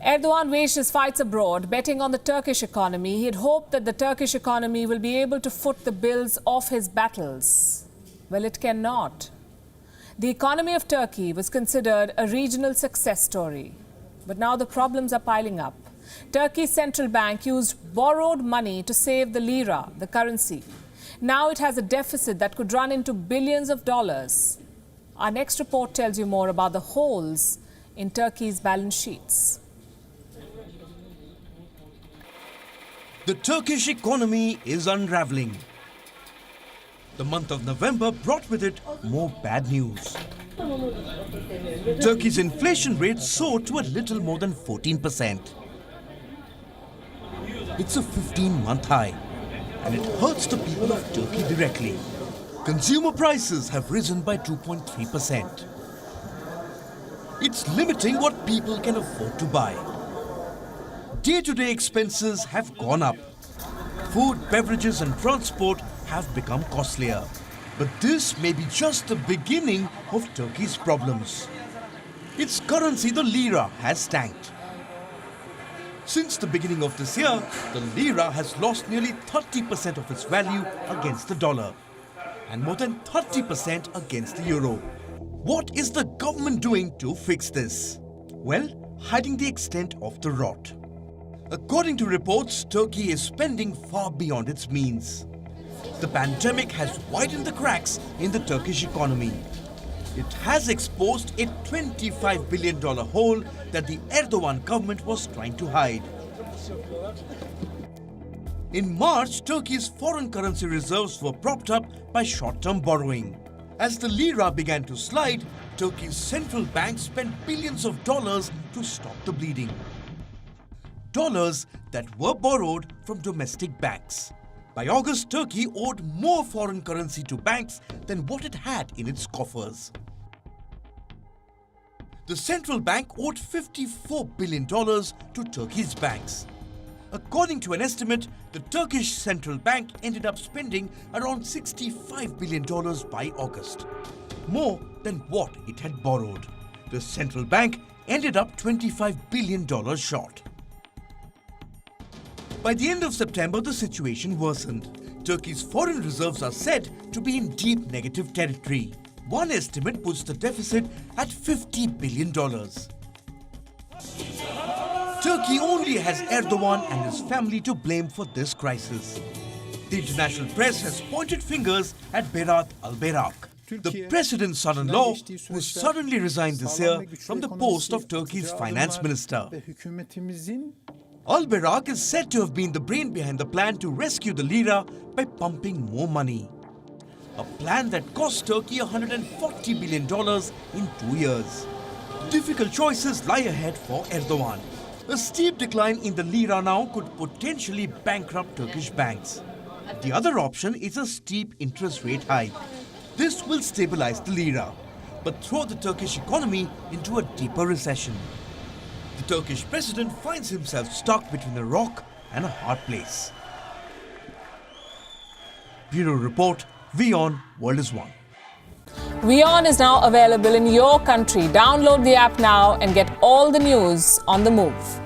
Erdogan waged his fights abroad, betting on the Turkish economy. He had hoped that the Turkish economy will be able to foot the bills of his battles. Well, it cannot. The economy of Turkey was considered a regional success story. But now the problems are piling up. Turkey's central bank used borrowed money to save the lira, the currency. Now it has a deficit that could run into billions of dollars. Our next report tells you more about the holes in Turkey's balance sheets. The Turkish economy is unraveling. The month of November brought with it more bad news. Turkey's inflation rate soared to a little more than 14%. It's a 15-month high, and it hurts the people of Turkey directly. Consumer prices have risen by 2.3%. It's limiting what people can afford to buy. Day-to-day expenses have gone up. Food, beverages and transport have become costlier. But this may be just the beginning of Turkey's problems. Its currency, the lira, has tanked. Since the beginning of this year, the lira has lost nearly 30% of its value against the dollar and more than 30% against the euro. What is the government doing to fix this? Well, hiding the extent of the rot. According to reports, Turkey is spending far beyond its means. The pandemic has widened the cracks in the Turkish economy. It has exposed a $25 billion hole that the Erdogan government was trying to hide. In March, Turkey's foreign currency reserves were propped up by short-term borrowing. As the lira began to slide, Turkey's central bank spent billions of dollars to stop the bleeding. Dollars that were borrowed from domestic banks. By August, Turkey owed more foreign currency to banks than what it had in its coffers. The central bank owed $54 billion to Turkey's banks. According to an estimate, the Turkish central bank ended up spending around $65 billion by August, more than what it had borrowed. The central bank ended up $25 billion short. By the end of September, the situation worsened. Turkey's foreign reserves are said to be in deep negative territory. One estimate puts the deficit at $50 billion. Turkey only has Erdogan and his family to blame for this crisis. The international press has pointed fingers at Berat al-Bayrak, the president's son-in-law, who suddenly resigned this year from the post of Turkey's finance minister. Al-Bayrak is said to have been the brain behind the plan to rescue the lira by pumping more money. A plan that cost Turkey $140 billion in 2 years. Difficult choices lie ahead for Erdogan. A steep decline in the lira now could potentially bankrupt Turkish banks. The other option is a steep interest rate hike. This will stabilize the lira, but throw the Turkish economy into a deeper recession. The Turkish president finds himself stuck between a rock and a hard place. Bureau Report, WION, World is One. WION is now available in your country. Download the app now and get all the news on the move.